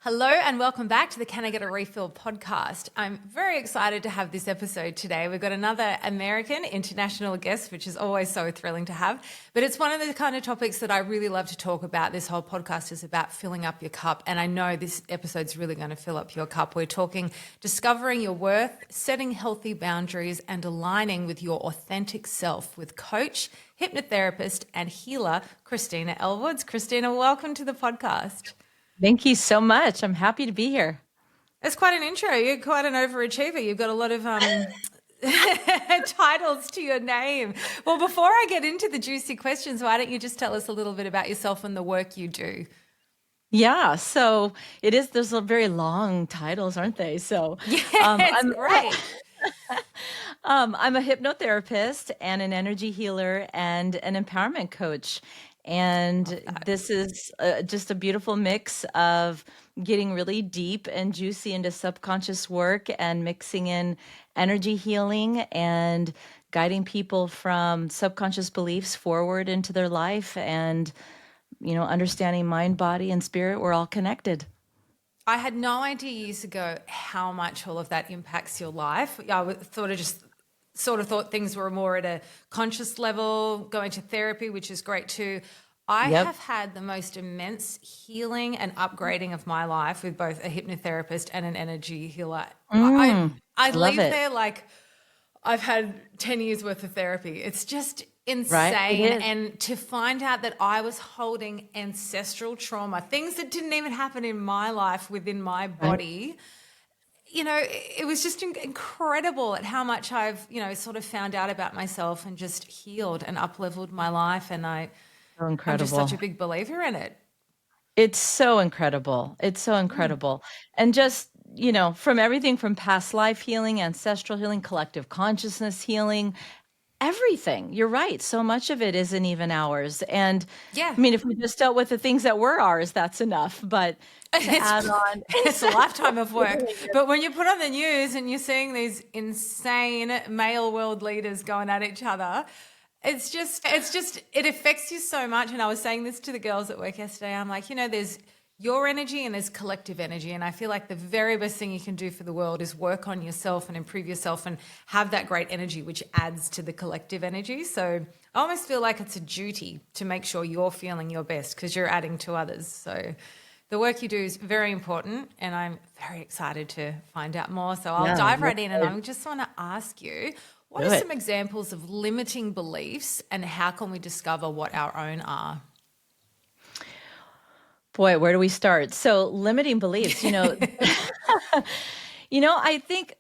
Hello and welcome back to the Can I Get a Refill podcast. I'm very excited to have this episode today. We've got another American international guest, which is always so thrilling to have. But it's one of the kind of topics that I really love to talk about. This whole podcast is about filling up your cup. And I know this episode's really going to fill up your cup. We're talking discovering your worth, setting healthy boundaries, and aligning with your authentic self with coach, hypnotherapist, and healer, Christina Elwoods. Christina, welcome to the podcast. Thank you so much. I'm happy to be here. It's quite an intro. You're quite an overachiever. You've got a lot of titles to your name. Well, before I get into the juicy questions, why don't you just tell us a little bit about yourself and the work you do? Yeah, so there's a very long titles, aren't they? So Yeah, it's great. I'm a hypnotherapist and an energy healer and an empowerment coach. And this is just a beautiful mix of getting really deep and juicy into subconscious work and mixing in energy healing and guiding people from subconscious beliefs forward into their life and, understanding mind, body, and spirit. We're all connected. I had no idea years ago how much all of that impacts your life. I sort of thought things were more at a conscious level, going to therapy, which is great too. I Yep. have had the most immense healing and upgrading of my life with both a hypnotherapist and an energy healer. I Love leave it. there like I've had 10 years worth of therapy. It's just Right? It insane. is. And to find out that I was holding ancestral trauma, things that didn't even happen in my life within my Right? body, it was just incredible at how much I've, sort of found out about myself and just healed and up-leveled my life. And So I'm just such incredible. a big believer in it. It's so incredible. It's so Mm. incredible. And just, from everything from past life healing, ancestral healing, collective consciousness healing, everything. You're right. So much of it isn't even ours. And Yeah. I mean, if we just dealt with the things that were ours, that's enough. But to It's add on, it's a lifetime of work. literally, But when you put on the news and you're seeing these insane male world leaders going at each other, it affects you so much. And I was saying this to the girls at work yesterday. I'm like, there's your energy and there's collective energy. And I feel like the very best thing you can do for the world is work on yourself and improve yourself and have that great energy, which adds to the collective energy. So I almost feel like it's a duty to make sure you're feeling your best because you're adding to others. So the work you do is very important, and I'm very excited to find out more. So I'll yeah, dive let's right in, and I just want to ask you, what do are some it. examples of limiting beliefs, and how can we discover what our own are? Boy, where do we start? So limiting beliefs, I think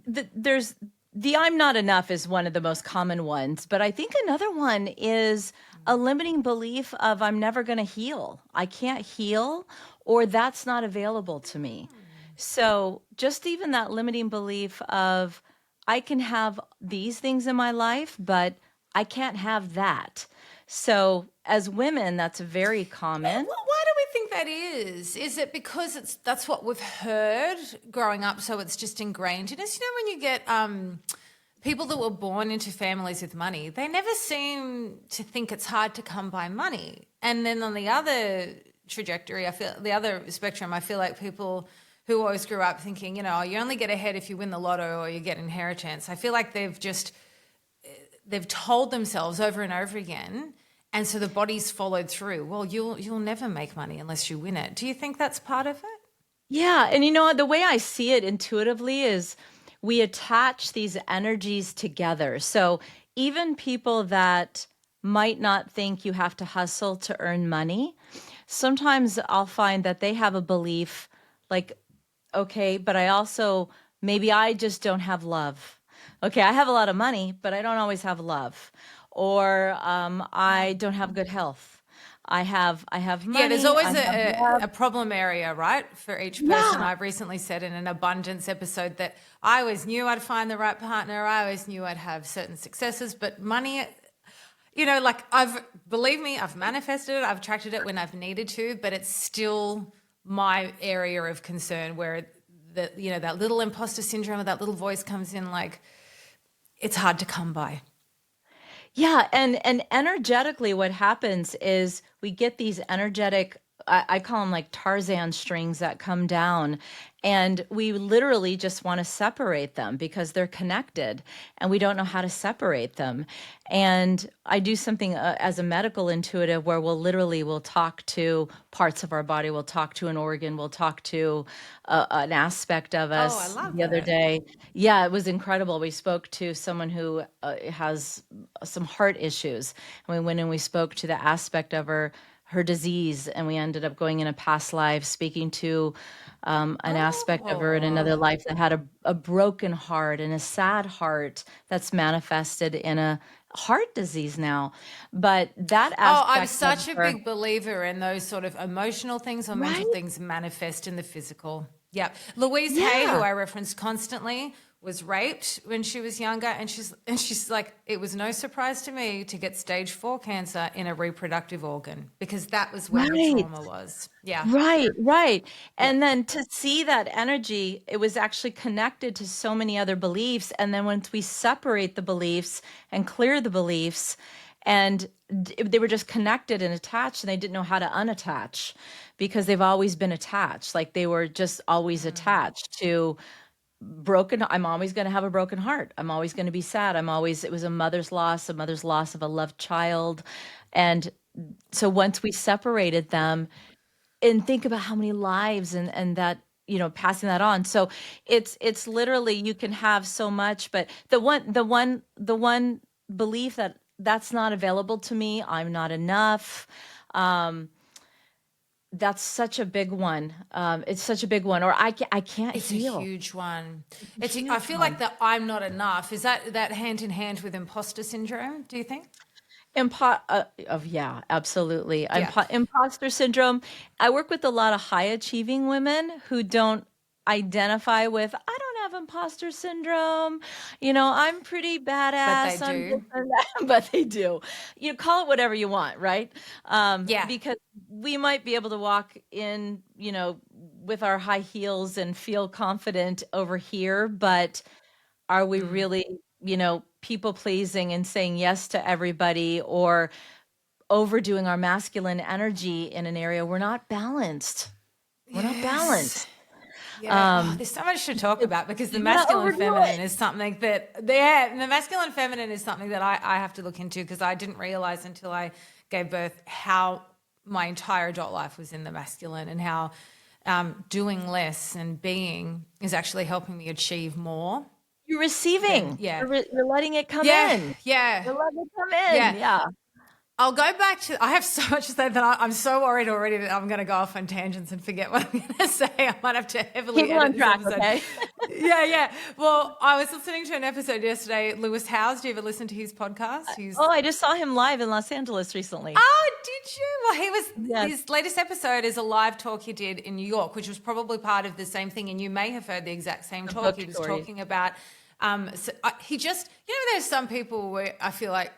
that there's the I'm not enough is one of the most common ones, but I think another one is a limiting belief of I'm never going to heal. I can't heal, or that's not available to me. So just even that limiting belief of I can have these things in my life, but I can't have that. So as women, that's very common. Why do we think that is? Is it because that's what we've heard growing up, so it's just ingrained in us? When you get people that were born into families with money, they never seem to think it's hard to come by money. And then on the other trajectory, the other spectrum, I feel like people who always grew up thinking, you only get ahead if you win the lotto or you get inheritance. I feel like they've told themselves over and over again, and so the body's followed through. Well, you'll never make money unless you win it. Do you think that's part of it? Yeah. And the way I see it intuitively is we attach these energies together. So even people that might not think you have to hustle to earn money, sometimes I'll find that they have a belief like, okay, but maybe I just don't have love. Okay, I have a lot of money, but I don't always have love. Or I don't have good health. I have Yeah, there's money, I always have a love. problem area, right, for each person. Yeah. I've recently said in an abundance episode that I always knew I'd find the right partner. I always knew I'd have certain successes, but money, like believe me, I've manifested it, I've attracted it when I've needed to, but it's still my area of concern where that little imposter syndrome or that little voice comes in like it's hard to come by. Yeah, and energetically what happens is we get these energetic I call them like Tarzan strings that come down. And we literally just want to separate them because they're connected and we don't know how to separate them. And I do something as a medical intuitive where we'll talk to parts of our body, we'll talk to an organ, we'll talk to an aspect of Oh, I us. love The other that. day, yeah, it was incredible. We spoke to someone who has some heart issues, and we went and we spoke to the aspect of her disease, and we ended up going in a past life speaking to an aspect of her in another Oh. life that had a broken heart and a sad heart that's manifested in a heart disease now. But that Oh, I'm aspect of such a her, big believer in those sort of emotional things or mental right? things manifest in the physical. Yep. Louise Hay, who Yeah. I reference constantly, was raped when she was younger, and she's like, it was no surprise to me to get stage 4 cancer in a reproductive organ because that was where her Right. trauma was. Yeah. Right, right. Yeah. And then to see that energy, it was actually connected to so many other beliefs. And then once we separate the beliefs and clear the beliefs, and they were just connected and attached, and they didn't know how to unattach because they've always been attached. Like they were just always attached to broken. I'm always going to have a broken heart. I'm always going to be sad. It was a mother's loss of a loved child. And so once we separated them, and think about how many lives and that, passing that on. So it's literally, you can have so much, but the one belief that that's not available to me, I'm not enough. um that's such a big one. It's such a big one. Or I can't It's a heal. huge one. A I huge feel like one. the I'm not enough. Is that hand in hand with imposter syndrome, do you think? Yeah, absolutely. Yeah. Imposter syndrome. I work with a lot of high achieving women who don't identify with, I don't have imposter syndrome. I'm pretty But they badass. I'm this do. and that, but they do. You call it whatever you want, right? Yeah. Because we might be able to walk in, with our high heels and feel confident over here, but are we Mm. really, people pleasing and saying yes to everybody, or overdoing our masculine energy in an area we're not balanced. We're not Yes. balanced. Yeah. Oh, Um, there's so much to talk about because the you gotta masculine overdo feminine it. is something that, yeah, the masculine feminine is something that I have to look into because I didn't realize until I gave birth how my entire adult life was in the masculine and how doing less and being is actually helping me achieve more You're than, receiving. yeah. You're letting it come Yeah. in. Yeah. You're letting it come in. Yeah. Yeah. I'll go back to. I have so much to say that I'm so worried already that I'm going to go off on tangents and forget what I'm going to say. I might have to Keep heavily it on edit this track, episode. okay? Yeah, yeah. Well, I was listening to an episode yesterday. Lewis Howes. Do you ever listen to his podcast? Oh, I just saw him live in Los Angeles recently. Oh, did you? Well, he was. Yes. His latest episode is a live talk he did in New York, which was probably part of the same thing. And you may have heard the exact same The talk. book He was story. talking about. He just. There's some people where I feel like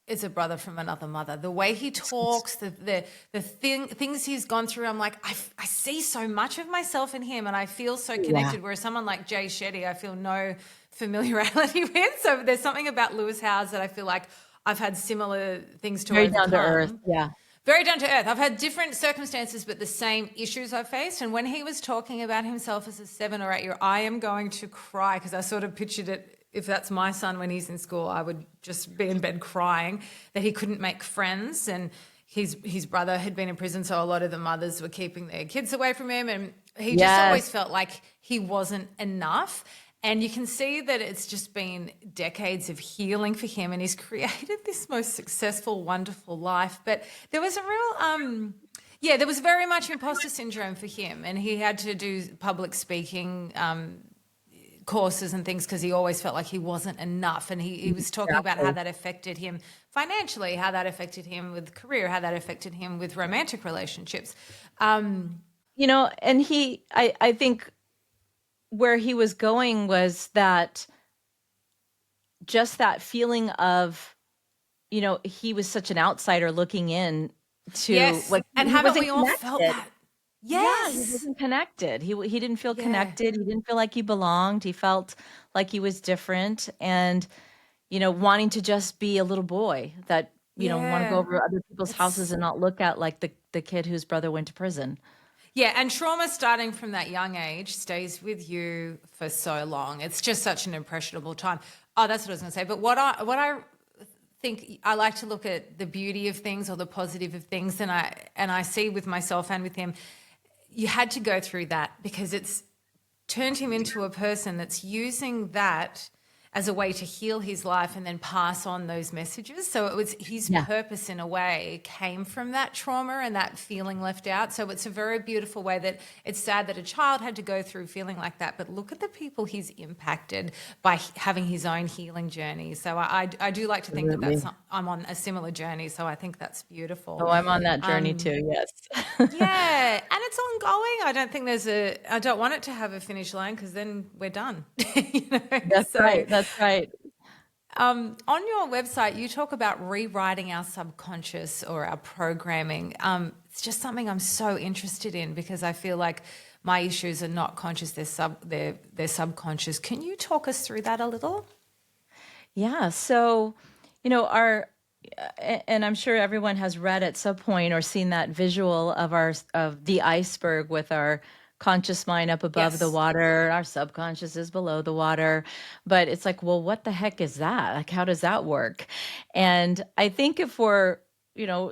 it's a brother from another mother. The way he talks, things he's gone through, I'm like, I see so much of myself in him, and I feel so Yeah. connected. Whereas someone like Jay Shetty, I feel no familiarity with. So there's something about Lewis Howes that I feel like I've had similar things to Very down to earth. overcome. Yeah. Very down to earth. I've had different circumstances, but the same issues I've faced. And when he was talking about himself as a 7 or 8 year, I am going to cry because I sort of pictured it. If that's my son when he's in school, I would just be in bed crying that he couldn't make friends, and his brother had been in prison, so a lot of the mothers were keeping their kids away from him, and he just always Yes. felt like he wasn't enough. And you can see that it's just been decades of healing for him, and he's created this most successful, wonderful life. But there was a real there was very much imposter syndrome for him, and he had to do public speaking courses and things because he always felt like he wasn't enough. And he was talking about how Exactly. that affected him financially, how that affected him with career, how that affected him with romantic relationships. And I think where he was going was that, just that feeling of, he was such an outsider looking in to, Yes. like, And he haven't wasn't we all felt connected. that? Yeah, he Yes. wasn't connected. He didn't feel Yeah. connected. He didn't feel like he belonged. He felt like he was different, and wanting to just be a little boy that, want to go Yeah. over other people's houses It's and not look at like the kid whose brother went to prison. Yeah, and trauma starting from that young age stays with you for so long. It's just such an impressionable time. Oh, that's what I was going to say. But what I think, I like to look at the beauty of things or the positive of things, and I see with myself and with him, you had to go through that because it's turned him into a person that's using that as a way to heal his life and then pass on those messages. So it was his Yeah. purpose in a way came from that trauma and that feeling left out. So it's a very beautiful way that it's sad that a child had to go through feeling like that, but look at the people he's impacted by having his own healing journey. So I do like to think that Absolutely. I'm on a similar journey. So I think that's beautiful. Oh, I'm on that journey too. Yes. Yeah, and it's ongoing. I don't want it to have a finish line because then we're done. That's So right. That's right. on your website, you talk about rewriting our subconscious or our programming. It's just something I'm so interested in because I feel like my issues are not conscious; they're subconscious. Can you talk us through that a little? Yeah. So, our and I'm sure everyone has read at some point or seen that visual of the iceberg with our conscious mind up above the Yes. water, our subconscious is below the water. But it's like, well, what the heck is that? Like, how does that work? And I think if we're,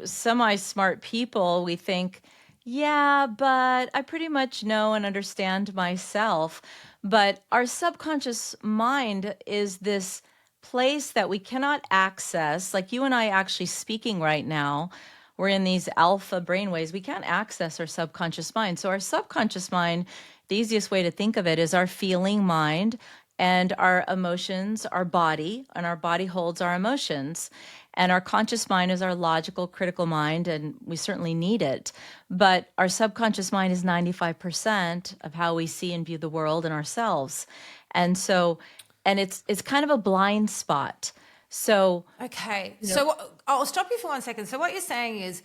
semi-smart people, we think, yeah, but I pretty much know and understand myself. But our subconscious mind is this place that we cannot access. Like you and I actually speaking right now, we're in these alpha brainwaves. We can't access our subconscious mind. So, our subconscious mind, the easiest way to think of it is our feeling mind and our emotions, our body, and our body holds our emotions. And our conscious mind is our logical, critical mind, and we certainly need it. But our subconscious mind is 95% of how we see and view the world and ourselves. And so, and it's kind of a blind spot. So, Okay. you know, So I'll stop you for 1 second. So what you're saying is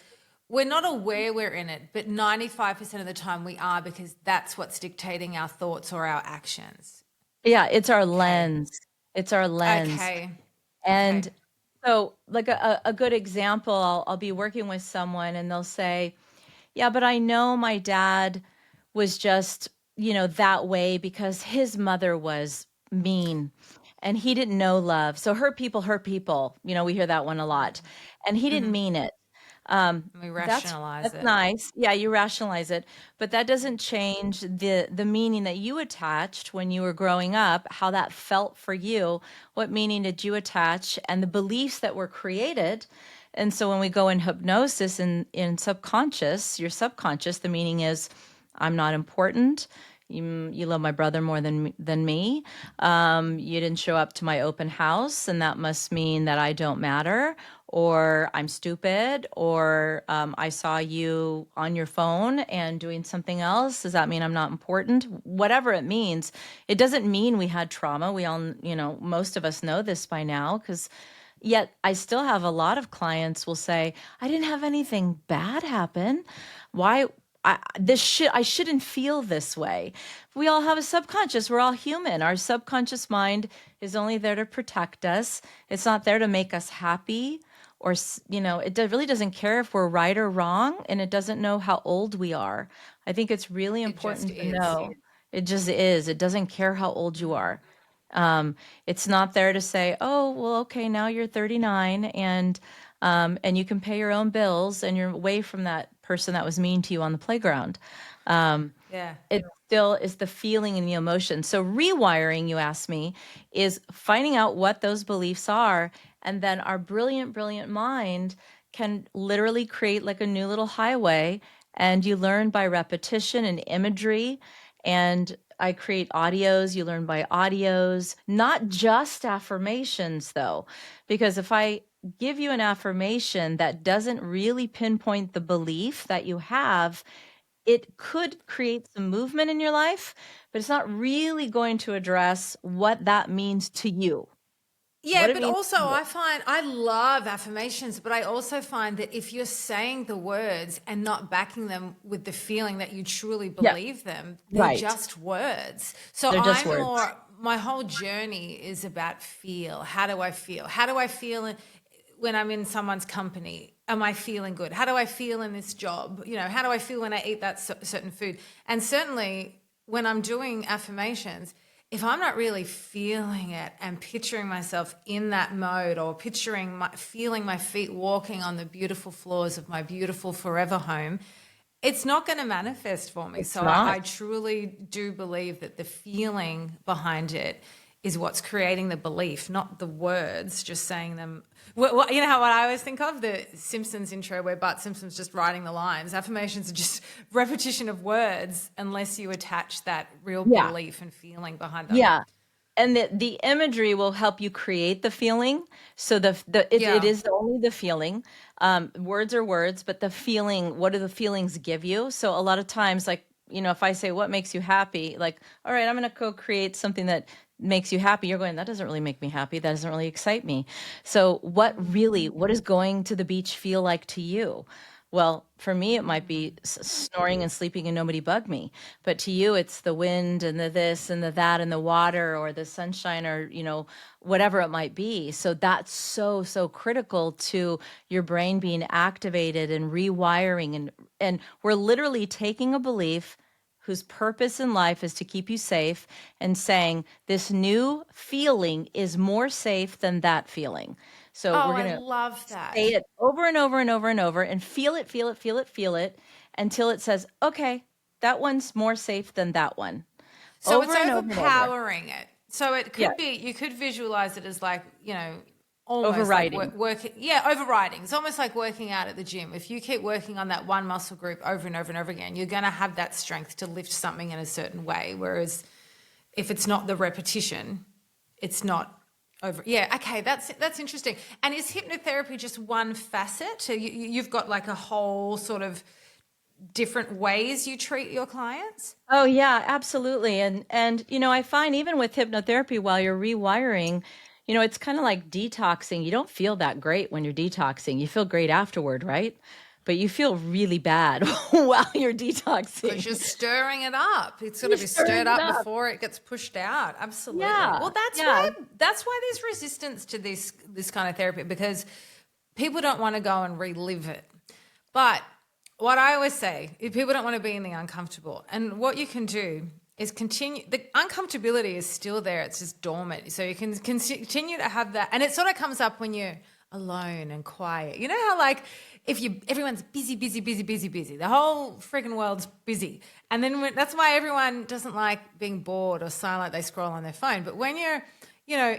we're not aware we're in it, but 95% of the time we are because that's what's dictating our thoughts or our actions. yeah, it's our Okay. lens. It's our lens. Okay. Okay. And so, like a good example, I'll be working with someone and they'll say, yeah, but I know my dad was just, that way because his mother was mean and he didn't know love. So hurt people hurt people. We hear that one a lot. And he didn't Mm-hmm. mean it. We That's rationalize that's it. nice. Yeah, you rationalize it, but that doesn't change the meaning that you attached when you were growing up, how that felt for you. What meaning did you attach and the beliefs that were created? And so when we go in hypnosis in subconscious, your subconscious, the meaning is I'm not important. You love my brother more than me. You didn't show up to my open house, and that must mean that I don't matter, or I'm stupid, or I saw you on your phone and doing something else. Does that mean I'm not important? Whatever it means, it doesn't mean we had trauma. We all, most of us know this by now because yet I still have a lot of clients will say, I didn't have anything bad happen. Why? I shouldn't feel this way. We all have a subconscious. We're all human. Our subconscious mind is only there to protect us. It's not there to make us happy or really doesn't care if we're right or wrong, and it doesn't know how old we are. I think it's really It just important to is. know. It just is. It doesn't care how old you are. It's not there to say, oh, well, okay, now you're 39 and you can pay your own bills and you're away from that person that was mean to you on the playground. Yeah. It still is the feeling and the emotion. So rewiring, you asked me, is finding out what those beliefs are. And then our brilliant, brilliant mind can literally create like a new little highway. And you learn by repetition and imagery. And I create audios, you learn by audios, not just affirmations though, because if I give you an affirmation that doesn't really pinpoint the belief that you have, it could create some movement in your life, but it's not really going to address what that means to you. Yeah, What it but means also to you. I find I love affirmations, but I also find that if you're saying the words and not backing them with the feeling that you truly Yeah, believe them, they're right. just words. So They're just I'm words. more, my whole journey is about feel. How do I feel? How do I feel when I'm in someone's company? Am I feeling good? How do I feel in this job? How do I feel when I eat that certain food? And certainly when I'm doing affirmations, if I'm not really feeling it and picturing myself in that mode, or feeling my feet walking on the beautiful floors of my beautiful forever home, it's not going to manifest for me. It's So not. I truly do believe that the feeling behind it is what's creating the belief, not the words, just saying them. What I always think of? The Simpsons intro where Bart Simpson's just writing the lines. Affirmations are just repetition of words unless you attach that real Yeah. belief and feeling behind them. Yeah. And the imagery will help you create the feeling. So it Yeah. is only the feeling. Words are words, but the feeling, what do the feelings give you? So a lot of times, like, if I say, what makes you happy? Like, all right, I'm going to go create something that makes you happy. You're going, that doesn't really make me happy. That doesn't really excite me. So what is going to the beach feel like to you? Well, for me, it might be snoring and sleeping and nobody bug me. But to you, it's the wind and the this and the that and the water or the sunshine or, whatever it might be. So that's so, so critical to your brain being activated and rewiring. And we're literally taking a belief whose purpose in life is to keep you safe and saying this new feeling is more safe than that feeling. So Oh, we're I going to love say that. it over and over and over and over and feel it, feel it, feel it, feel it until it says, okay, that one's more safe than that one. So it's Over and over and over. overpowering it. So it Yeah. could be, you could visualize it as like, almost like Overriding. working. Yeah, overriding. It's almost like working out at the gym. If you keep working on that one muscle group over and over and over again, you're going to have that strength to lift something in a certain way. Whereas if it's not the repetition, it's not over. Yeah, okay, that's interesting. And is hypnotherapy just one facet? So you've got like a whole sort of different ways you treat your clients? Oh yeah, absolutely. And I find even with hypnotherapy while you're rewiring, it's kind of like detoxing. You don't feel that great when you're detoxing. You feel great afterward, right? But you feel really bad while you're Because you're detoxing. stirring it up. It's got to You're be stirring stirred it up up. before it gets pushed out. Absolutely. Yeah. Well, that's Yeah. why there's resistance to this kind of therapy, because people don't want to go and relive it. But what I always say, if people don't want to be in the uncomfortable, and what you can do is continue. The uncomfortability is still there. It's just dormant. So you can continue to have that, and it sort of comes up when you're alone and quiet. You know how like everyone's busy, busy, busy, busy, busy. The whole freaking world's busy, and then that's why everyone doesn't like being bored or silent. They scroll on their phone. But when you're,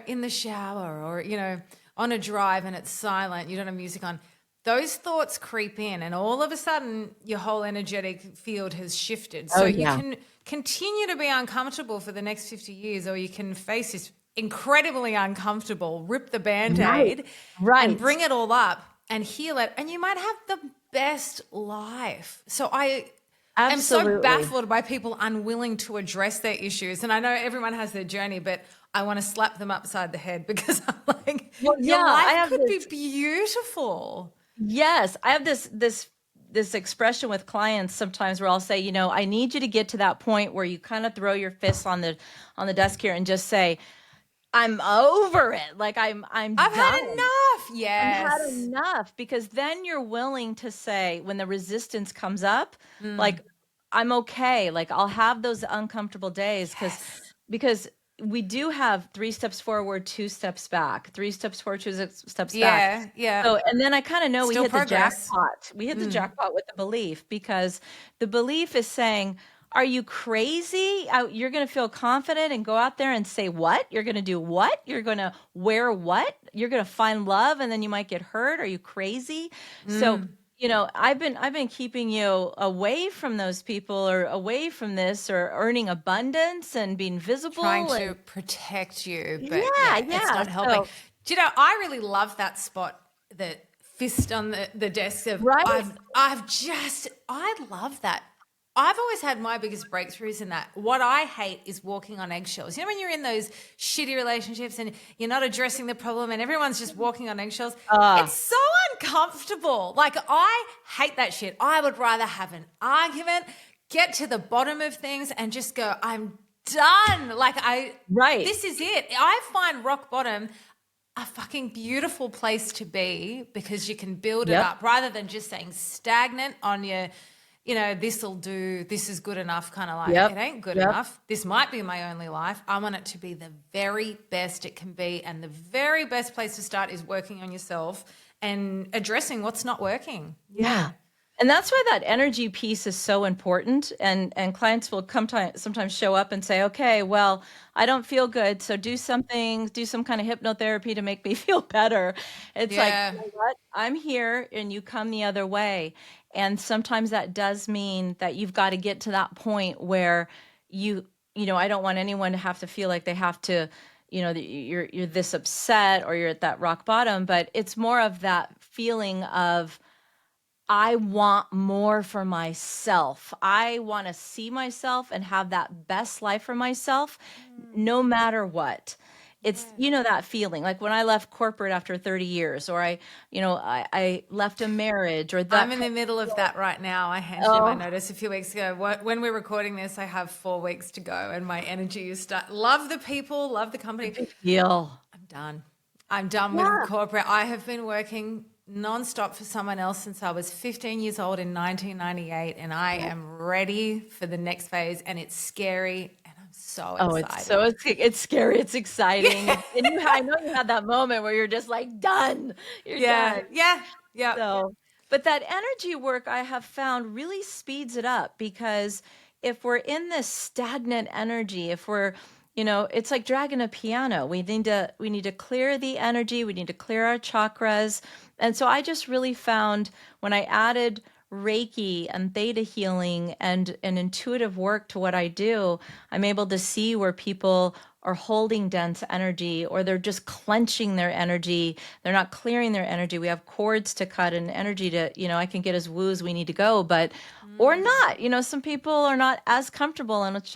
in the shower or on a drive and it's silent, you don't have music on, those thoughts creep in, and all of a sudden your whole energetic field has shifted. So Oh you yeah. can continue to be uncomfortable for the next 50 years, or you can face this incredibly uncomfortable, rip the Right. band-aid and Right. bring it all up and heal it, and you might have the best life. So I am so Absolutely. baffled by people unwilling to address their issues. And I know everyone has their journey, but I want to slap them upside the head because I'm like, Well, your yeah, I life have could be this. beautiful. Yes, I have this expression with clients sometimes where I'll say, I need you to get to that point where you kind of throw your fists on the desk here and just say, I'm over it. Like I'm I've had done. enough. I've had Yes. enough because then you're willing to say when the resistance comes up, Mm. like I'm okay. Like I'll have those uncomfortable days Yes. because we do have 3 steps forward, 2 steps back, 3 steps forward, steps back. Yeah. Yeah. So, and then I kind of know we Still hit the progress. jackpot. We hit the jackpot with the belief because the belief is saying, are you crazy? You're going to feel confident and go out there and say what? You're going to do what? You're going to wear what? You're going to find love and then you might get hurt. Are you crazy? So, Mm. I've been keeping you away from those people or away from this or earning abundance and being Trying visible to and protect you, but yeah, yeah, it's yeah. not helping. So, Do you know, I really love that spot, the fist on the desk of right? I love that. I've always had my biggest breakthroughs in that. What I hate is walking on eggshells. You know, when you're in those shitty relationships and you're not addressing the problem and everyone's just walking on eggshells, Uh, it's so uncomfortable. Like, I hate that shit. I would rather have an argument, get to the bottom of things and just go, I'm done. right. This is it. I find rock bottom. a fucking beautiful place to be because you can build it Yep. up rather than just saying stagnant on your, this'll do, this is good enough, kind of like, Yep. it ain't good Yep. enough. This might be my only life. I want it to be the very best it can be. And the very best place to start is working on yourself and addressing what's not working. Yeah. And that's why that energy piece is so important. And clients will sometimes show up and say, okay, well, I don't feel good. So do something, do some kind of hypnotherapy to make me feel better. It's like, Yeah. you know what? I'm here and you come the other way. And sometimes that does mean that you've got to get to that point where I don't want anyone to have to feel like they have to, that you're this upset or you're at that rock bottom, but it's more of that feeling of, I want more for myself. I want to see myself and have that best life for myself, no matter what. It's, that feeling like when I left corporate after 30 years, or I left a marriage or that I'm in the middle of that right now. I handed in my oh, notice a few weeks ago. When we're recording this, I have 4 weeks to go, and my energy is love the people, love the company. big deal. I'm done. I'm done with Yeah. corporate. I have been working nonstop for someone else since I was 15 years old in 1998, and I am ready for the next phase. And it's scary, and I'm so Oh, excited. it's scary. It's exciting. And I know you had that moment where you're just like done. You're Yeah, done. yeah, yeah. So, but that energy work I have found really speeds it up because if we're in this stagnant energy, if we're, it's like dragging a piano. We need to clear the energy, we need to clear our chakras. And so I just really found when I added Reiki and theta healing and an intuitive work to what I do, I'm able to see where people are holding dense energy or they're just clenching their energy. They're not clearing their energy. We have cords to cut and energy to, I can get as woo as we need to go, but or not. Some people are not as comfortable and let's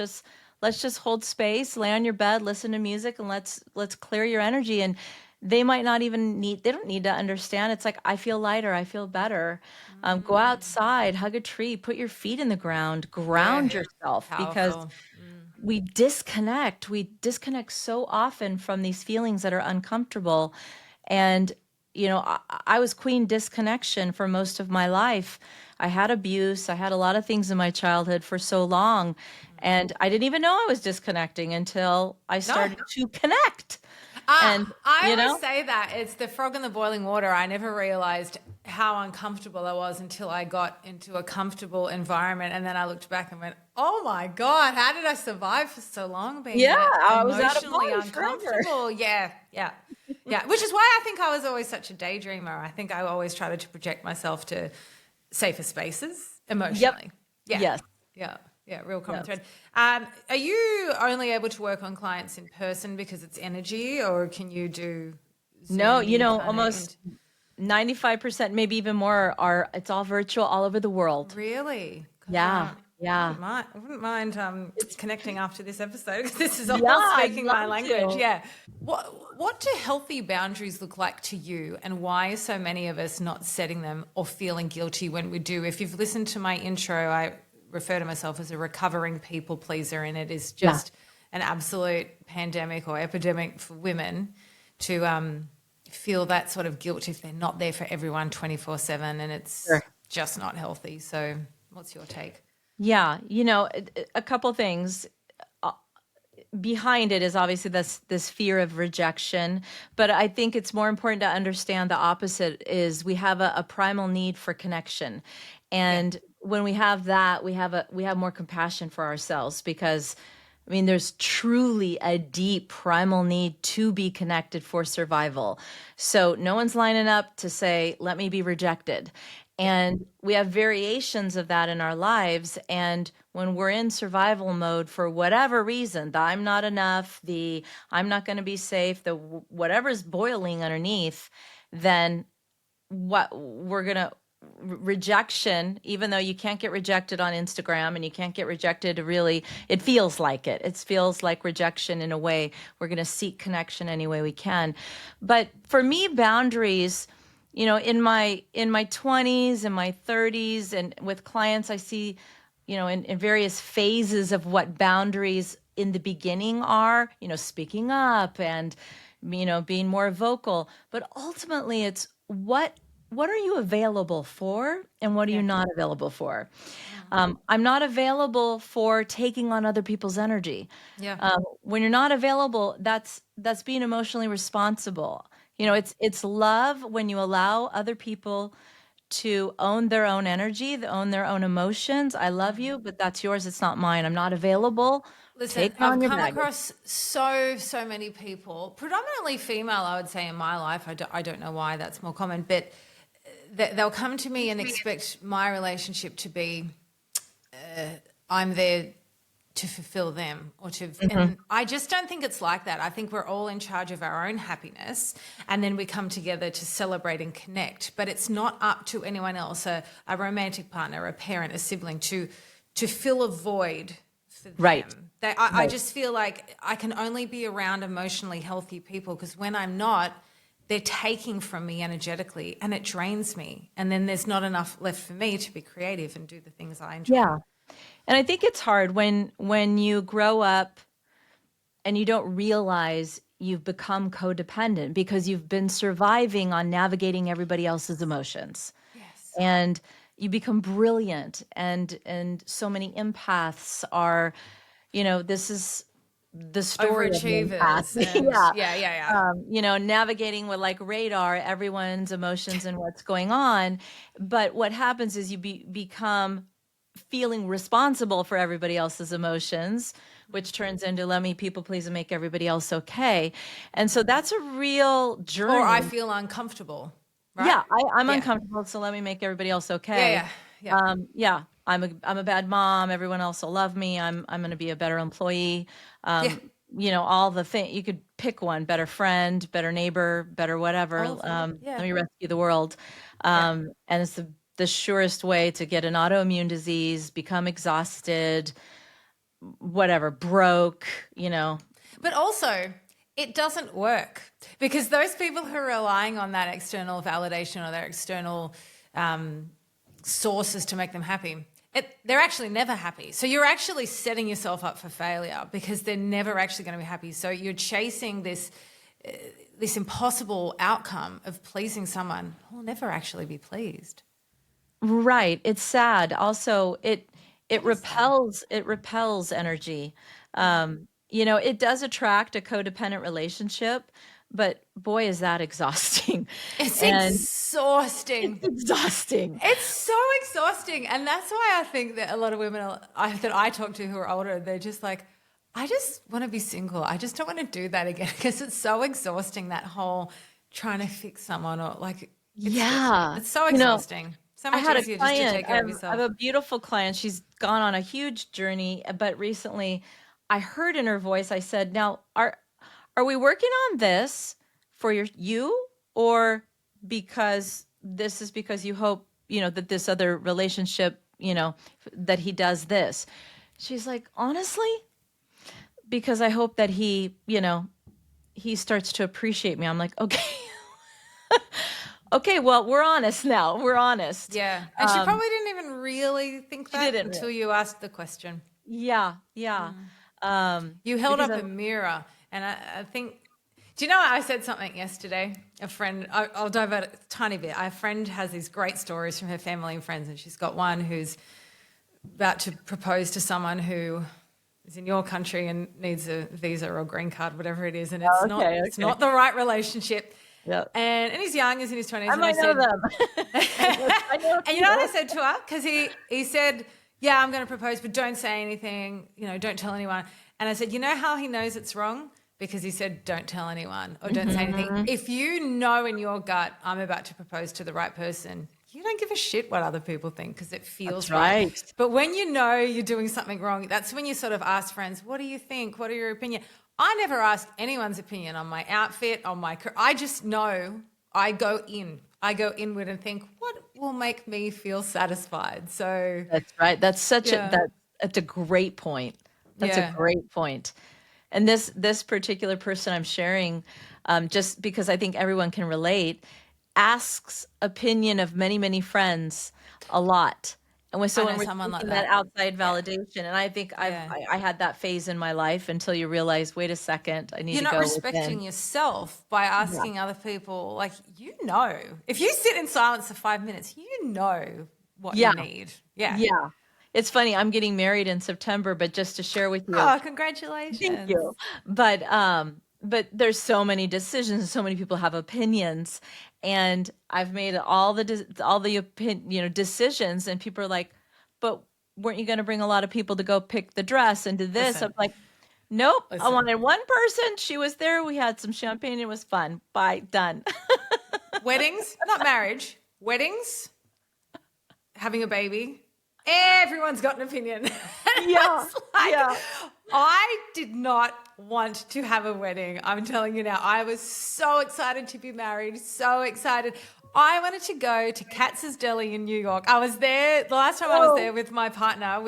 just hold space, lay on your bed, listen to music and let's clear your energy. And they might not even they don't need to understand. It's like, I feel lighter, I feel better. Go outside, hug a tree, put your feet in the ground, Yeah, ground yourself because powerful. we disconnect so often from these feelings that are uncomfortable. And I was queen disconnection for most of my life. I had abuse, I had a lot of things in my childhood for so long, and I didn't even know I was disconnecting until I No. started to connect. And I always say that it's the frog in the boiling water. I never realized how uncomfortable I was until I got into a comfortable environment. And then I looked back and went, oh my God, how did I survive for so long being yeah, that I was out of emotionally body forever. uncomfortable? Yeah, yeah, yeah. Which is why I think I was always such a daydreamer. I think I always tried to project myself to safer spaces Yep. emotionally. Yeah, Yes. yeah. Yeah, real common Yes. thread. Are you only able to work on clients in person because it's energy, or can you do No, Zoomy kind of? almost 95%, maybe even more it's all virtual all over the world. Really? Because Yeah. Yeah. I wouldn't mind connecting after this episode because this is Yeah, all I'd speaking my love language. to. Yeah. What do healthy boundaries look like to you, and why are so many of us not setting them or feeling guilty when we do? If you've listened to my intro, I refer to myself as a recovering people pleaser, and it is Yeah. just an absolute pandemic or epidemic for women to feel that sort of guilt if they're not there for everyone 24/7, and it's Sure. just not healthy. So, what's your take? Yeah, a couple things behind it is obviously this fear of rejection, but I think it's more important to understand the opposite is we have a primal need for connection. Yeah. And when we have that, we have more compassion for ourselves because I mean there's truly a deep primal need to be connected for survival. So no one's lining up to say let me be rejected. Yeah. And we have variations of that in our lives. And when we're in survival mode for whatever reason, the I'm not enough, the I'm not going to be safe, the whatever's boiling underneath, then what we're going to rejection, even though you can't get rejected on Instagram and you can't get rejected really, it feels like it. It feels like rejection in a way. We're going to seek connection any way we can. But for me, boundaries, in my 20s and my 30s and with clients I see in various phases of what boundaries in the beginning are, speaking up and being more vocal. But ultimately, it's what are you available for, and what are you Yeah. not available for? I'm not available for taking on other people's energy. Yeah. When you're not available, that's being emotionally responsible. It's love when you allow other people to own their own energy, to own their own emotions. I love you, but that's yours. It's not mine. I'm not available. Listen, Take I've on your come baggage. across so many people, predominantly female, I would say, in my life. I don't know why that's more common, but they'll come to me and expect my relationship to be, I'm there to fulfill them Mhm. and I just don't think it's like that. I think we're all in charge of our own happiness, and then we come together to celebrate and connect, but it's not up to anyone else, a romantic partner, a parent, a sibling, to fill a void for Right. them. I Right. just feel like I can only be around emotionally healthy people, because when I'm not, they're taking from me energetically and it drains me, and then there's not enough left for me to be creative and do the things I enjoy. Yeah. And I think it's hard when you grow up and you don't realize you've become codependent because you've been surviving on navigating everybody else's emotions. Yes. And you become brilliant, and so many empaths are, this is the story of an empath. Overachievers and Yeah. yeah. Navigating with like radar everyone's emotions and what's going on. But what happens is you become feeling responsible for everybody else's emotions, which turns into let me people please and make everybody else okay. And so that's a real Or I journey. feel uncomfortable, right? Yeah, I'm Yeah. uncomfortable, so let me make everybody else Yeah, okay. yeah, yeah. Yeah, I'm a bad mom. Everyone else will love me. I'm going to be a better employee. Yeah. All the thing you could pick one: better friend, better neighbor, better whatever. All of them. Let Yeah. me rescue the world. Yeah. And it's the surest way to get an autoimmune disease, become exhausted, whatever, broke. But also, it doesn't work, because those people who are relying on that external validation or their external um, sources to make them happy, they're actually never happy. So you're actually setting yourself up for failure, because they're never actually going to be happy. So you're chasing this impossible outcome of pleasing someone who will never actually be pleased. Right. It's sad. Also, it It is sad. repels energy. Yeah. It does attract a codependent relationship, but boy, is that exhausting. It's And it's exhausting. exhausting. It's so exhausting. And that's why I think that a lot of women that I talk to who are older, they're just like, I just want to be single. I just don't want to do that again, because it's so exhausting, that whole trying to fix someone, or like, Yeah. it's so exhausting. So I much had a easier just to client. take I care of have, I have yourself. a beautiful client. She's gone on a huge journey, but recently I heard in her voice, I said, "Now, are we working on this for you, or because you hope, that this other relationship, that he does this?" She's like, "Honestly, because I hope that he starts to appreciate me." I'm like, "Okay." Okay, well, we're honest now. We're honest. Yeah. And she probably didn't even really think She that didn't until really. you asked the question. Yeah, yeah. You held Because up I a mirror, and I think. Do you know I said something yesterday? A friend, I'll divert a tiny bit. A friend has these great stories from her family and friends, and she's got one who's about to propose to someone who is in your country and needs a visa or green card, whatever it is, and it's Oh, not okay, it's okay. not the right relationship. Yeah. And he's young, he's in his 20s, I and I might know said, them. I know a and you know what I few. said to her? Because he said, yeah, I'm going to propose, but don't say anything, don't tell anyone. And I said, you know how he knows it's wrong? Because he said, don't tell anyone or don't say anything. Mhm. If you know in your gut, I'm about to propose to the right person, you don't give a shit what other people think, because it That's feels right. right. But when you know you're doing something wrong, that's when you sort of ask friends, what do you think? What are your opinion? I never asked anyone's opinion on my outfit, I just know. I go inward and think, what will make me feel satisfied? So, That's right. yeah, That's a great point. That's a yeah, great point. And this particular person I'm sharing, just because I think everyone can relate, asks opinion of many, many friends a lot. And when, I so know when we're someone like seeking that that. outside Yeah. validation, and I think Yeah. I had that phase in my life until you realize, wait a second, I need You're to not go within. respecting yourself by Yeah. asking other people, like, if you sit in silence for 5 minutes, you know what you Yeah. need. Yeah. Yeah. It's funny, I'm getting married in September, but just to share with you, Oh, thank congratulations. you. But there's so many decisions, and so many people have opinions, and I've made all the decisions, and people are like, "But weren't you going to bring a lot of people to go pick the dress and do this?" I'm Listen, like, "Nope, I listen. wanted one person. She was there. We had some champagne. It was fun. Bye, done." Weddings, not marriage, weddings, having a baby, everyone's got an opinion. And Yeah. it's like, Yeah. I did not want to have a wedding. I'm telling you now, I was so excited to be married, so excited. I wanted to go to Katz's Deli in New York. I was there the last time I was Oh. there with my partner.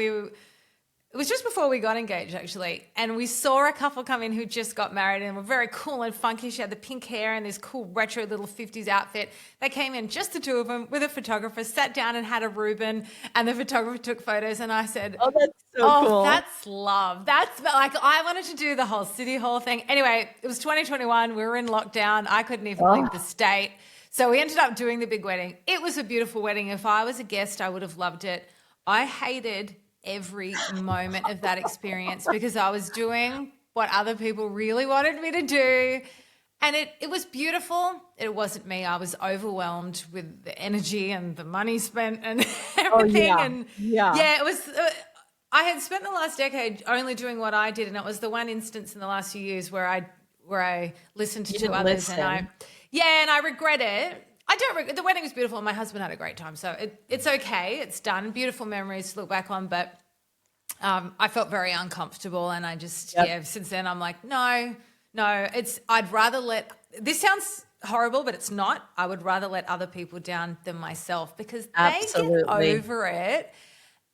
It was just before we got engaged, actually. And we saw a couple come in who just got married and were very cool and funky. She had the pink hair and this cool retro little 50s outfit. They came in, just the two of them, with a photographer, sat down and had a Reuben. And the photographer took photos. And I said, Oh, that's so oh, cool. that's love. That's like, I wanted to do the whole city hall thing. Anyway, it was 2021. We were in lockdown. I couldn't even Oh. leave the state. So we ended up doing the big wedding. It was a beautiful wedding. If I was a guest, I would have loved it. I hated every moment of that experience because I was doing what other people really wanted me to do. And it was beautiful. It wasn't me. I was overwhelmed with the energy and the money spent and Oh everything. yeah. And Yeah. yeah, it was. I had spent the last decade only doing what I did, and it was the one instance in the last few years where I listened You to didn't others, and listen. I regret it. I don't regret. The wedding was beautiful, and my husband had a great time, so it's okay. It's done. Beautiful memories to look back on, but I felt very uncomfortable, and I just Yep. since then I'm like, no. I'd rather let. This sounds horrible, but it's not. I would rather let other people down than myself because they get Absolutely. over it,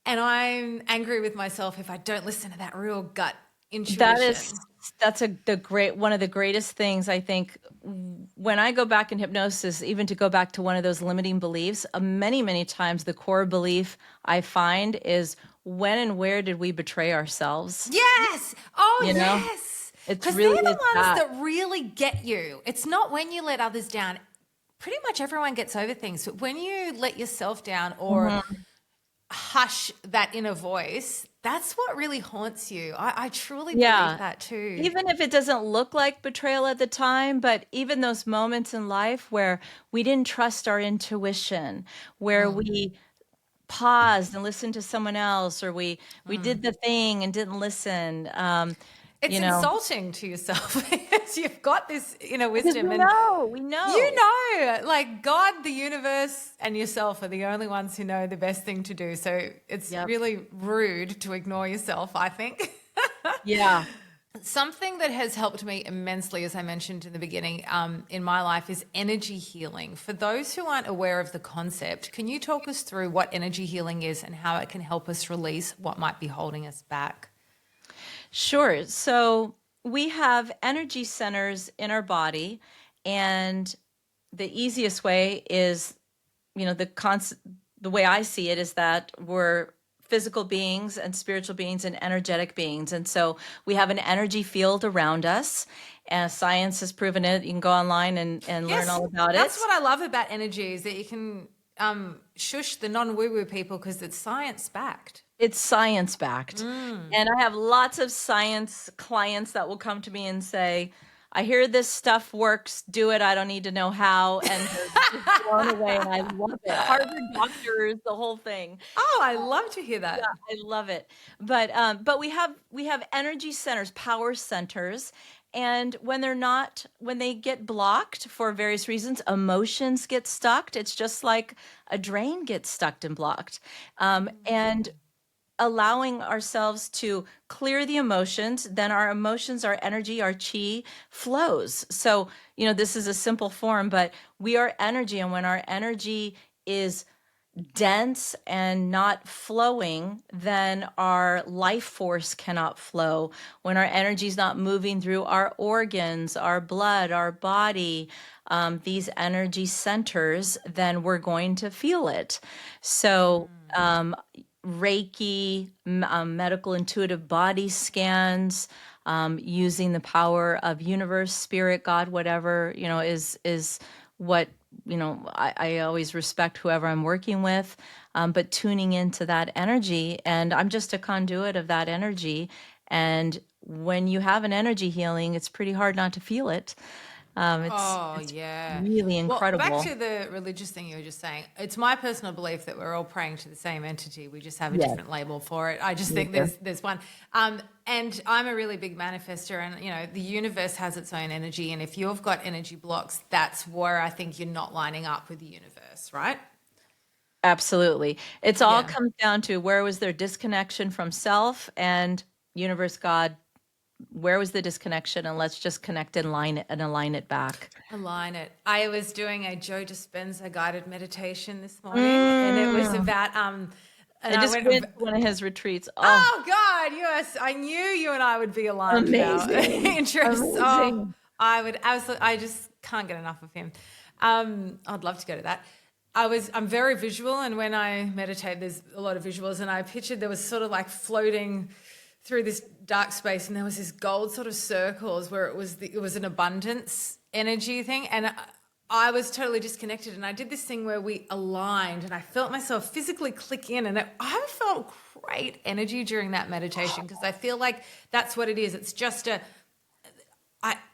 and I'm angry with myself if I don't listen to that real gut That is intuition. that's the great one of the greatest things I think when I go back in hypnosis, even to go back to one of those limiting beliefs, many times the core belief I find is when and where did we betray ourselves? Yes. Oh, You know, yes. it's Because they're really is the ones that. that really get you. It's not when you let others down. Pretty much everyone gets over things. But when you let yourself down or Mhm. hush that inner voice, that's what really haunts you. I truly believe Yeah. that too. Even if it doesn't look like betrayal at the time, but even those moments in life where we didn't trust our intuition, where we paused and listened to someone else, or we did the thing and didn't listen. It's You know, insulting to yourself because you've got this inner because wisdom and we you know. know, like God, the universe, and yourself are the only ones who know the best thing to do. So it's Yep. really rude to ignore yourself, I think. Yeah. Something that has helped me immensely, as I mentioned in the beginning, in my life is energy healing. For those who aren't aware of the concept, can you talk us through what energy healing is and how it can help us release what might be holding us back? Sure. So we have energy centers in our body, and the easiest way is, the way I see it is that we're physical beings and spiritual beings and energetic beings. And so we have an energy field around us. And science has proven it. You can go online and learn Yes, all about that's it. what I love about energy is that you can shush the non-woo-woo people because it's science-backed. It's science backed. And I have lots of science clients that will come to me and say, I hear this stuff works, do it. I don't need to know how. And they're just blown away. And I love it. Harvard doctors, the whole thing. Oh, I love to hear Yeah, that. I love it. But we have energy centers, power centers, and when they get blocked for various reasons, emotions get stuck. It's just like a drain gets stuck and blocked. And allowing ourselves to clear the emotions, then our emotions, our energy, our chi flows. So, this is a simple form, but we are energy. And when our energy is dense and not flowing, then our life force cannot flow. When our energy is not moving through our organs, our blood, our body, these energy centers, then we're going to feel it. So, Reiki, medical intuitive body scans, using the power of universe, spirit, God, whatever, is what, I always respect whoever I'm working with, but tuning into that energy. And I'm just a conduit of that energy. And when you have an energy healing, it's pretty hard not to feel it. Oh, It's yeah. really Well, back incredible. to the religious thing you were just saying. It's my personal belief that we're all praying to the same entity. We just have a Yes, different label for it. I just me think too. there's one. And I'm a really big manifester, and the universe has its own energy. And if you've got energy blocks, that's where I think you're not lining up with the universe, right? Absolutely. It's all Yeah. comes down to where was their disconnection from self and universe, God, where was the disconnection? And let's just connect and align it back. Align it. I was doing a Joe Dispenza guided meditation this morning, and it was Mm. about and I I just went. went to one of his retreats. Oh, Oh God, yes, I knew you and I would be aligned in our amazing. interests. Oh, Amazing. I would absolutely. I just can't get enough of him. I'd love to go to that. I'm very visual, and when I meditate, there's a lot of visuals, and I pictured there was sort of like floating through this dark space, and there was this gold sort of circles where it was an abundance energy thing, and I was totally disconnected, and I did this thing where we aligned, and I felt myself physically click in, and I felt great energy during that meditation because I feel like that's what it is. It's just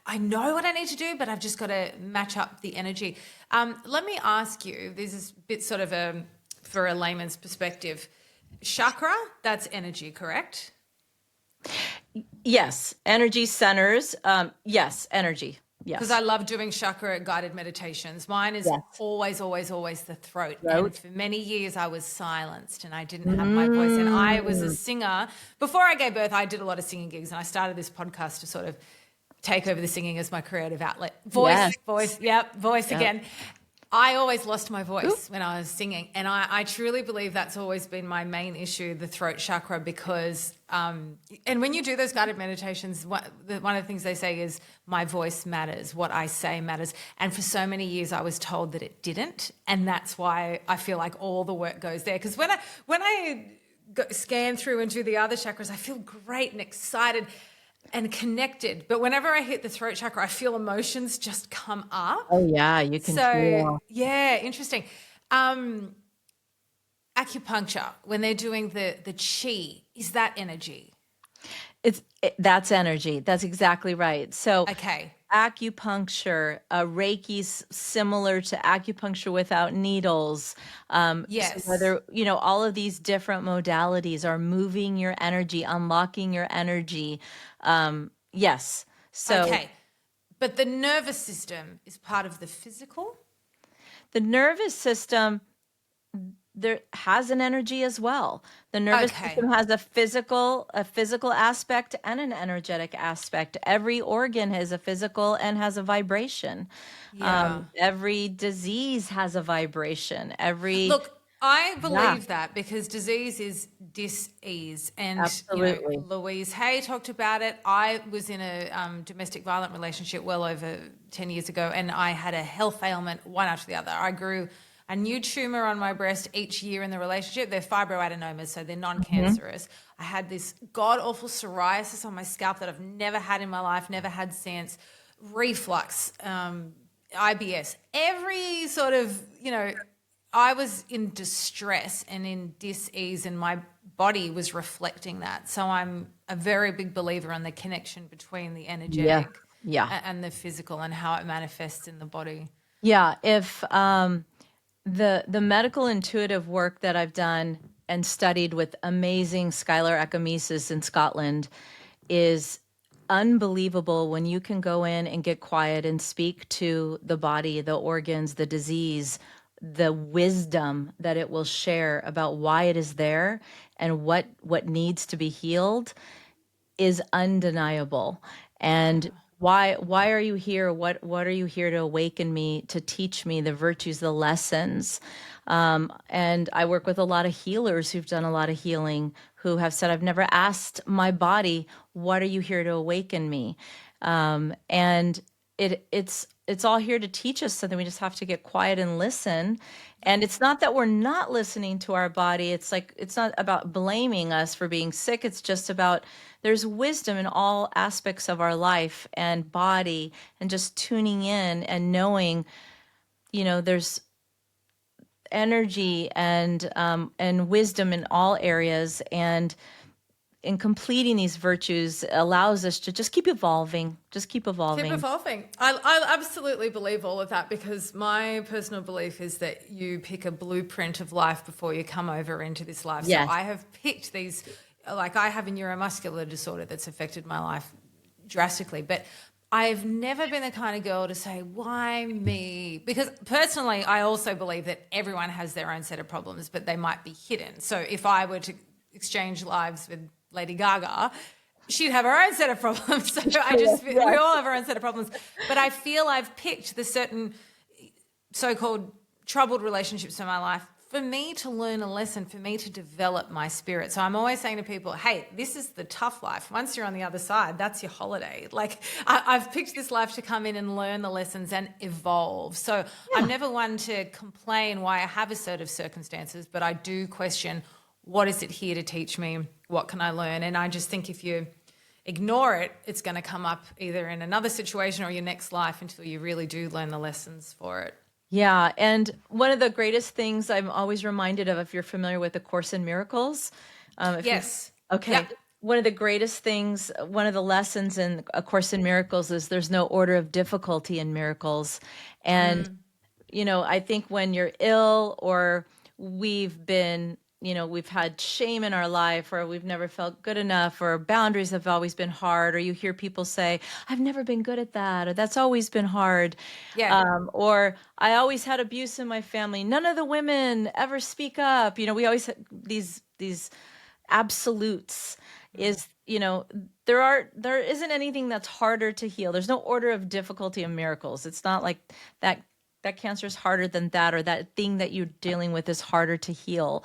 I know what I need to do, but I've just got to match up the energy. Let me ask you, this is a bit sort of for a layman's perspective. Chakra, that's energy, correct? Yes. Energy centers. Yes. Energy. Because Yes. I love doing chakra guided meditations. Mine is Yes. always, always, always the throat. And Throat. for many years, I was silenced and I didn't have my voice. And I was a Mm. singer. Before I gave birth, I did a lot of singing gigs, and I started this podcast to sort of take over the singing as my creative outlet. Yes. Voice, yep, voice Yep. again. I always lost my Oop. voice when I was singing, and I truly believe that's always been my main issue, the throat chakra, because and when you do those guided meditations, one of the things they say is my voice matters, what I say matters, and for so many years I was told that it didn't, and that's why I feel like all the work goes there. Because when I scan through and do the other chakras, I feel great and excited and connected, but whenever I hit the throat chakra, I feel emotions just come up. Oh yeah, you can So feel. yeah, interesting. Um, Acupuncture, when they're doing the chi, is that energy? That's energy. That's exactly right. So Okay. acupuncture, Reiki's similar to acupuncture without needles. So Yes. whether, all of these different modalities are moving your energy, unlocking your energy. Yes. So Okay. But the nervous system is part of the physical. the nervous system there has an energy as well. The nervous Okay. system has a physical aspect and an energetic aspect. Every organ has a physical and has a vibration. Yeah. Every disease has a vibration. Every Look, I Yeah, believe that because disease is dis-ease. And, absolutely. Louise Hay talked about it. I was in a domestic violent relationship well over 10 years ago, and I had a health ailment one after the other. I grew a new tumor on my breast each year in the relationship. They're fibroadenomas, so they're Hmm. non-cancerous. I had this god-awful psoriasis on my scalp that I've never had in my life, never had since, reflux, IBS, every sort of, I was in distress and in dis-ease, and my body was reflecting that. So I'm a very big believer in the connection between the Yeah, energetic yeah, and the physical and how it manifests in the body. yeah. If the medical intuitive work that I've done and studied with amazing Skylar Echemesis in Scotland is unbelievable when you can go in and get quiet and speak to the body, the organs, the disease, the wisdom that it will share about why it is there and what needs to be healed is undeniable. And why are you here? What are you here to awaken me, to teach me the virtues, the lessons? And I work with a lot of healers who've done a lot of healing who have said, I've never asked my body, what are you here to awaken me? And it's it's all here to teach us something. We just have to get quiet and listen. And it's not that we're not listening to our body. It's like, it's not about blaming us for being sick. It's just about there's wisdom in all aspects of our life and body, and just tuning in and knowing, there's energy and wisdom in all areas. And in completing these virtues allows us to just keep evolving, Keep evolving. I absolutely believe all of that, because my personal belief is that you pick a blueprint of life before you come over into this life. Yes. So I have picked these, like I have a neuromuscular disorder that's affected my life drastically, but I've never been the kind of girl to say, why me? Because personally, I also believe that everyone has their own set of problems, but they might be hidden. So if I were to exchange lives with Lady Gaga, she'd have her own set of problems. So we all have our own set of problems. But I feel I've picked the certain so-called troubled relationships in my life for me to learn a lesson, for me to develop my spirit. So I'm always saying to people, hey, this is the tough life. Once you're on the other side, that's your holiday. Like I've picked this life to come in and learn the lessons and evolve. So I'm never one to complain why I have a set of circumstances, but I do question, what is it here to teach me? What can I learn? And I just think if you ignore it, it's going to come up either in another situation or your next life until you really do learn the lessons for it. Yeah. And one of the greatest things I'm always reminded of, if you're familiar with A Course in Miracles. Yes. Okay. Yep. One of the greatest things, one of the lessons in A Course in Miracles is there's no order of difficulty in miracles. And, I think when you're ill, or we've been, we've had shame in our life, or we've never felt good enough, or boundaries have always been hard, or you hear people say, I've never been good at that, or that's always been hard. Yeah. Or I always had abuse in my family. None of the women ever speak up. We always have these absolutes. Is, there isn't anything that's harder to heal. There's no order of difficulty in miracles. It's not like that cancer is harder than that, or that thing that you're dealing with is harder to heal.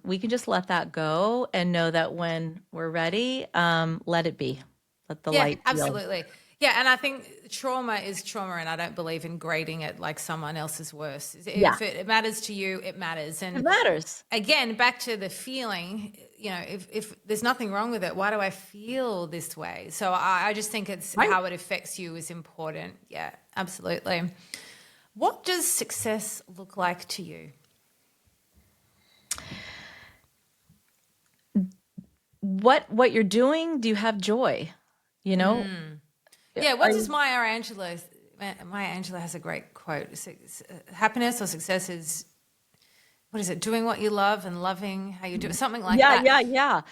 We can just let that go and know that when we're ready, let it be. Let the light heal. Absolutely. Yeah, and I think trauma is trauma, and I don't believe in grading it like someone else's worse. If it matters to you, it matters. And it matters. Again, back to the feeling, if there's nothing wrong with it, why do I feel this way? So I just think it's how it affects you is important. Yeah, absolutely. What does success look like to you? What you're doing, do you have joy? Yeah, what does Maya Angelou has a great quote. Happiness or success is, what is it? Doing what you love and loving how you do it, something like that. Yeah.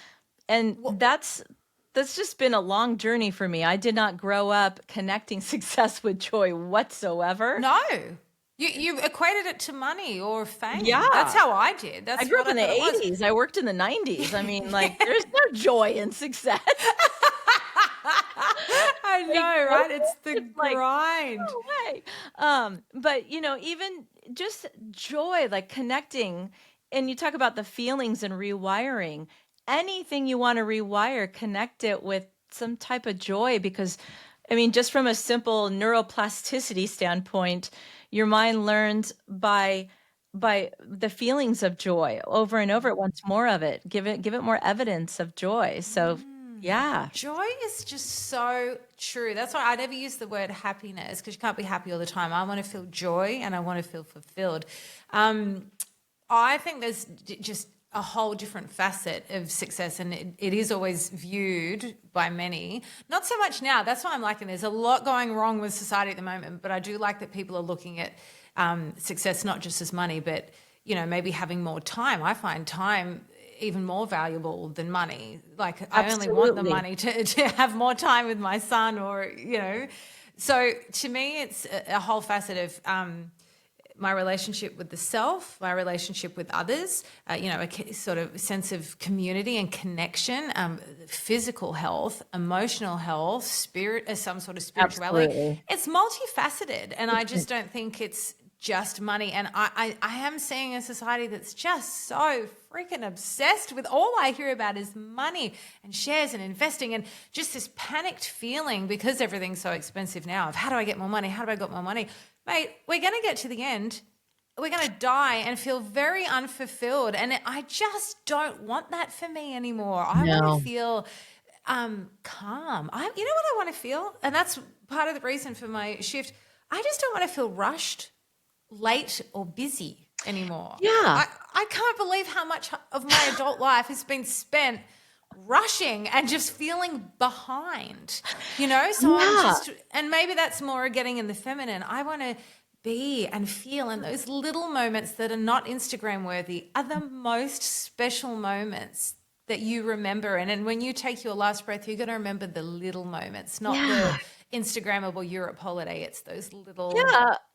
And that's just been a long journey for me. I did not grow up connecting success with joy whatsoever. No. You equated it to money or fame. Yeah. That's how I did. I grew up in the 80s. I worked in the 90s. I mean, there's no joy in success. I know, right? It's the grind. No way. But, even just joy, like connecting, and you talk about the feelings and rewiring. Anything you want to rewire, connect it with some type of joy, because, just from a simple neuroplasticity standpoint, your mind learns by the feelings of joy over and over. It wants more of it. Give it more evidence of joy. So, yeah. Joy is just so true. That's why I never use the word happiness, because you can't be happy all the time. I want to feel joy and I want to feel fulfilled. I think there's just a whole different facet of success, and it is always viewed by many. Not so much now. That's why I'm liking. There's a lot going wrong with society at the moment, but I do like that people are looking at success not just as money, but maybe having more time. I find time even more valuable than money. Like I only want the money to have more time with my son, or So to me, it's a whole facet of my relationship with the self, my relationship with others, a sort of sense of community and connection, physical health, emotional health, spirit, some sort of spirituality. Absolutely. It's multifaceted, and I just don't think it's just money. And I am seeing a society that's just so freaking obsessed with, all I hear about is money and shares and investing, and just this panicked feeling because everything's so expensive now of how do I get more money? How do I get more money? Mate, we're going to get to the end. We're going to die and feel very unfulfilled. And I just don't want that for me anymore. I want to feel calm. You know what I want to feel? And that's part of the reason for my shift. I just don't want to feel rushed, late, or busy anymore. Yeah. I can't believe how much of my adult life has been spent rushing and just feeling behind, you know? So and maybe that's more getting in the feminine. I want to be and feel, and those little moments that are not Instagram worthy are the most special moments that you remember. And when you take your last breath, you're going to remember the little moments, not the Instagrammable Europe holiday. It's those little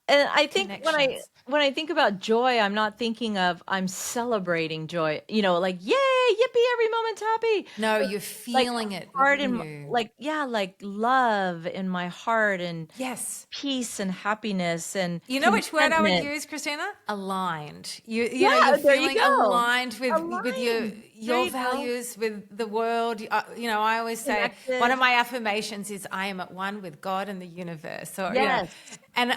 And I think connections. when I think about joy, I'm not thinking of I'm celebrating joy, you know, like yay, yippee, every moment's happy. No, But you're like feeling it heart within and you. like love in my heart and Yes. peace and happiness and You know which word I would contentment. use, Christina? Aligned. You know, Yeah, you're there you feeling go. aligned with your Aligned. There your you go. values, with the world. You know, I always say Connected. one of my affirmations is I am at one with God and the universe. So, you know, Yes. and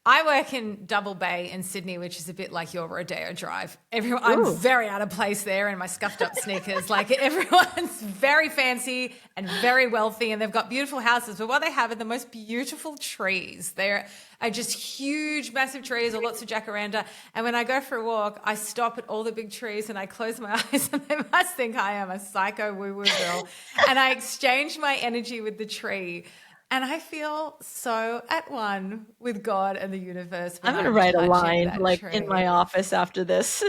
I work in Double Bay in Sydney, which is a bit like your Rodeo Drive. I'm Ooh. very out of place there in my scuffed up sneakers. Like everyone's very fancy and very wealthy, and they've got beautiful houses. But what they have are the most beautiful trees. They're just huge, massive trees or lots of jacaranda. And when I go for a walk, I stop at all the big trees and I close my eyes, and they must think I am a psycho woo-woo girl. And I exchange my energy with the tree. And I feel so at one with God and the universe when I'm going to I'm write a touching line that like tree. in my office after this.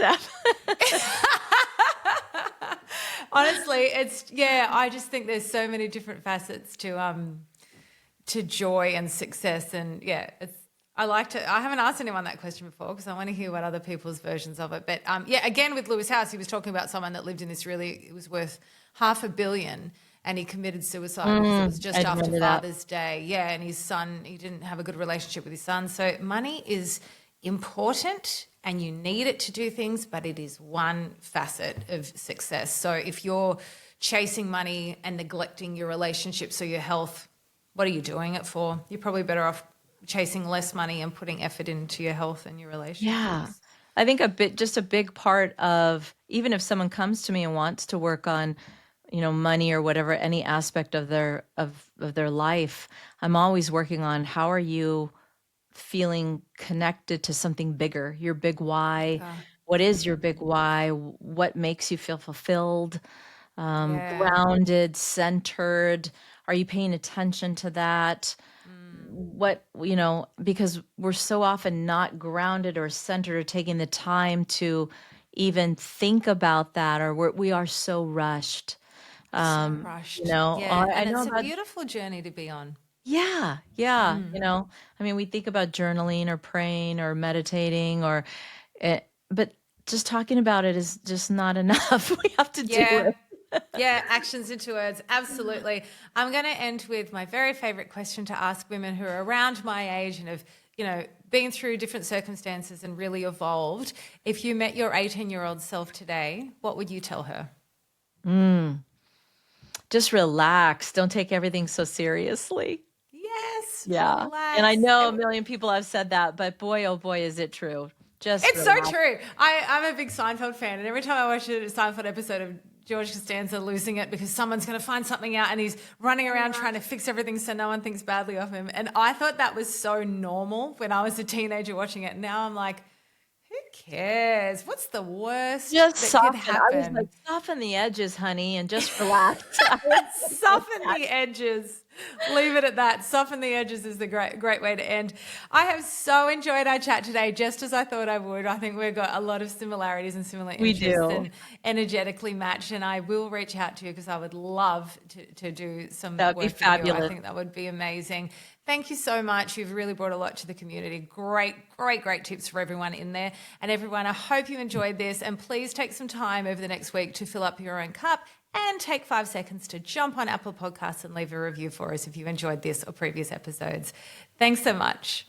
Honestly, I just think there's so many different facets to joy and success. And I haven't asked anyone that question before because I want to hear what other people's versions of it. But again, with Lewis House, he was talking about someone that lived in this it was worth $500 million. And he committed suicide because it was just I after remember that. Father's Day. Yeah, and his son, he didn't have a good relationship with his son. So money is important and you need it to do things, but it is one facet of success. So if you're chasing money and neglecting your relationships or your health, what are you doing it for? You're probably better off chasing less money and putting effort into your health and your relationships. Yeah. I think just a big part of, even if someone comes to me and wants to work on, you know, money or whatever, any aspect of their life, I'm always working on how are you feeling connected to something bigger, your big why. What is your big why? What makes you feel fulfilled, grounded, centered? Are you paying attention to that? What, you know, because we're so often not grounded or centered or taking the time to even think about that, or we are so rushed. So rushed. You know, Yeah, I and know it's a about, beautiful journey to be on. yeah, you know, I mean, we think about journaling or praying or meditating but just talking about it is just not enough. We have to do Yeah. it. Yeah, actions into words. Absolutely. I'm going to end with my very favorite question to ask women who are around my age and have, you know, been through different circumstances and really evolved. If you met your 18-year-old self today, what would you tell her? Just relax. Don't take everything so seriously. Yes, Yeah. relax. And I know a million people have said that, but boy, oh boy, is it true. Just It's so relax. true. I'm a big Seinfeld fan, and every time I watch a Seinfeld episode of George Costanza losing it because someone's going to find something out and he's running around trying to fix everything so no one thinks badly of him. And I thought that was so normal when I was a teenager watching it. Now I'm like, who cares? What's the worst Just that could soften. I was like, happen? soften the edges, honey, and just relax. I was like, Soften the edges. Leave it at that. Soften the edges is the great way to end. I have so enjoyed our chat today, just as I thought I would. I think we've got a lot of similarities and similar We interests do. and energetically match. And I will reach out to you because I would love to do some That would work be with you. I fabulous. think that would be amazing. Thank you so much. You've really brought a lot to the community. Great tips for everyone in there. And everyone, I hope you enjoyed this. And please take some time over the next week to fill up your own cup and take 5 seconds to jump on Apple Podcasts and leave a review for us if you enjoyed this or previous episodes. Thanks so much.